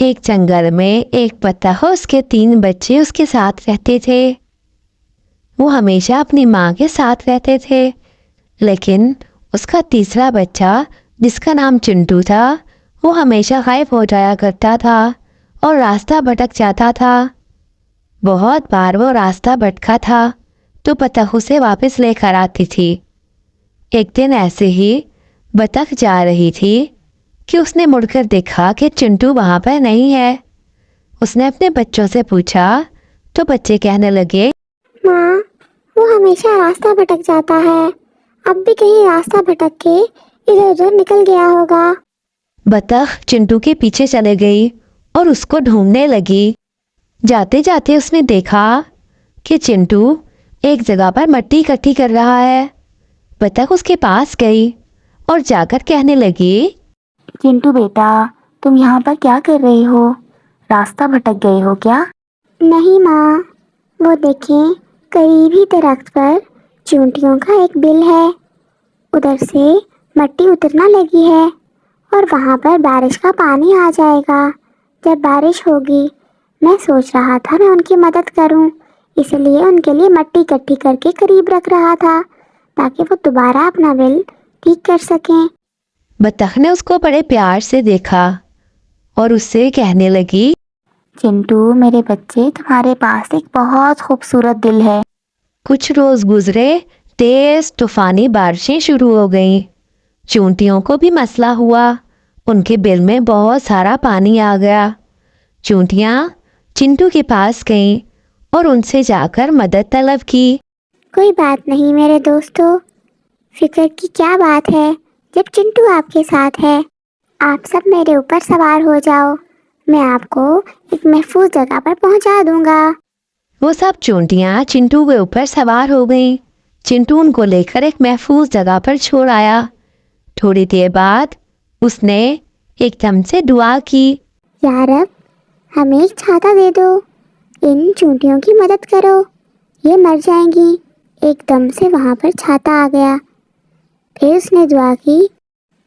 ایک جنگل میں ایک بطخ اور اس کے 3 بچے اس کے ساتھ رہتے تھے۔ وہ ہمیشہ اپنی ماں کے ساتھ رہتے تھے، لیکن اس کا تیسرا بچہ جس کا نام چنٹو تھا وہ ہمیشہ غائب ہو جایا کرتا تھا اور راستہ بھٹک جاتا تھا۔ بہت بار وہ راستہ بھٹکا تھا تو بطخ اسے واپس لے کر آتی تھی۔ ایک دن ایسے ہی بطخ جا رہی تھی کہ اس نے مڑ کر دیکھا کہ چنٹو وہاں پر نہیں ہے۔ اس نے اپنے بچوں سے پوچھا تو بچے کہنے لگے، ماں، وہ ہمیشہ راستہ بھٹک جاتا ہے، اب بھی کہیں راستہ بھٹک کے ادھر ادھر نکل گیا ہوگا۔ بطخ چنٹو کے پیچھے چلے گئی اور اس کو ڈھونڈنے لگی۔ جاتے جاتے اس نے دیکھا کہ چنٹو ایک جگہ پر مٹی اکٹھی کر رہا ہے۔ بطخ اس کے پاس گئی اور جا کر کہنے لگی، چنٹو بیٹا، تم یہاں پر کیا کر رہی ہو؟ راستہ بھٹک گئے ہو کیا؟ نہیں ماں، وہ دیکھیں قریبی درخت پر چونٹیوں کا ایک بل ہے، ادھر سے مٹی اترنا لگی ہے اور وہاں پر بارش کا پانی آ جائے گا۔ جب بارش ہوگی میں سوچ رہا تھا میں ان کی مدد کروں، اس لیے ان کے لیے مٹی اکٹھی کر کے قریب رکھ رہا تھا تاکہ وہ دوبارہ اپنا بل ٹھیک کر سکیں۔ بطخ نے اس کو بڑے پیار سے دیکھا اور اس سے کہنے لگی، چنٹو میرے بچے، تمہارے پاس ایک بہت خوبصورت دل ہے۔ کچھ روز گزرے، تیز طوفانی بارشیں شروع ہو گئیں۔ چونٹیوں کو بھی مسئلہ ہوا، ان کے بل میں بہت سارا پانی آ گیا۔ چونٹیاں چنٹو کے پاس گئیں اور ان سے جا کر مدد طلب کی۔ کوئی بات نہیں میرے دوستو، فکر کی کیا بات ہے جب چنٹو آپ کے ساتھ ہے۔ آپ سب میرے اوپر سوار ہو جاؤ، میں آپ کو ایک محفوظ جگہ پر پہنچا دوں گا۔ وہ سب چونٹیاں چنٹو کے اوپر سوار ہو گئیں۔ چنٹو ان کو لے کر ایک محفوظ جگہ پر چھوڑ آیا۔ تھوڑی دیر بعد اس نے ایک دم سے دعا کی، یا رب، ہمیں ایک چھاتا دے دو، ان چونٹیوں کی مدد کرو، یہ مر جائیں گی۔ ایک دم سے وہاں پر چھاتا آ گیا۔ پھر اس نے دعا کی،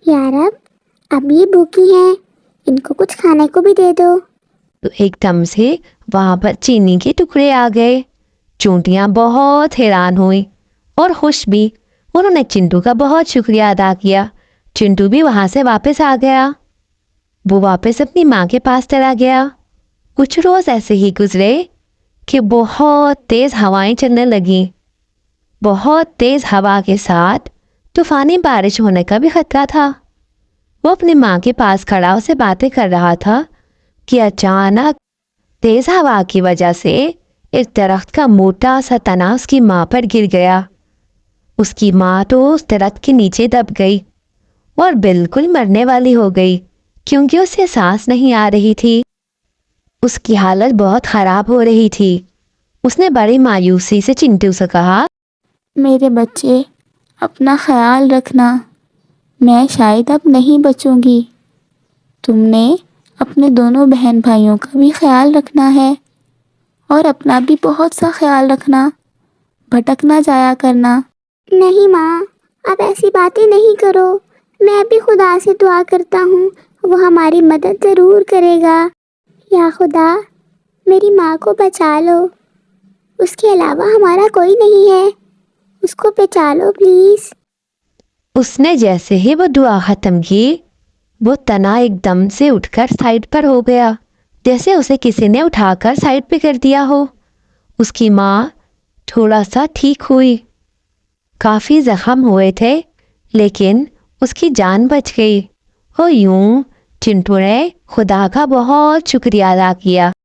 یا رب، اب یہ بھوکی ہیں، ان کو کچھ کھانے کو بھی دے دو۔ تو ایک دم سے وہاں پر چینی کے ٹکڑے آ گئے۔ چونٹیاں بہت حیران ہوئیں اور خوش بھی۔ انہوں نے چنٹو کا بہت شکریہ ادا کیا۔ چنٹو بھی وہاں سے واپس آ گیا۔ وہ واپس اپنی ماں کے پاس چلا گیا۔ کچھ روز ایسے ہی گزرے کہ بہت تیز ہوائیں چلنے لگیں۔ بہت تیز ہوا کے ساتھ طوفانی بارش ہونے کا بھی خطرہ تھا۔ وہ اپنی ماں کے پاس کھڑا اسے باتیں کر رہا تھا کہ اچانک تیز ہوا کی وجہ سے ایک درخت کا موٹا سا تنا اس کی ماں پر گر گیا۔ اس کی ماں تو اس درخت کے نیچے دب گئی اور بالکل مرنے والی ہو گئی کیونکہ اسے سانس نہیں آ رہی تھی۔ اس کی حالت بہت خراب ہو رہی تھی۔ اس نے بڑی مایوسی سے چنٹو سے کہا، میرے بچے، اپنا خیال رکھنا، میں شاید اب نہیں بچوں گی۔ تم نے اپنے دونوں بہن بھائیوں کا بھی خیال رکھنا ہے اور اپنا بھی بہت سا خیال رکھنا، بھٹک نہ جایا کرنا۔ نہیں ماں، اب ایسی باتیں نہیں کرو، میں بھی خدا سے دعا کرتا ہوں، وہ ہماری مدد ضرور کرے گا۔ یا خدا، میری ماں کو بچا لو، اس کے علاوہ ہمارا کوئی نہیں ہے، اس کو بچا لو پلیز۔ اس نے جیسے ہی وہ دعا ختم کی، وہ تنا ایک دم سے اٹھ کر سائڈ پر ہو گیا، جیسے اسے کسی نے اٹھا کر سائڈ پہ کر دیا ہو۔ اس کی ماں تھوڑا سا ٹھیک ہوئی، کافی زخم ہوئے تھے لیکن اس کی جان بچ گئی۔ اور یوں چنٹو نے خدا کا بہت شکریہ ادا کیا۔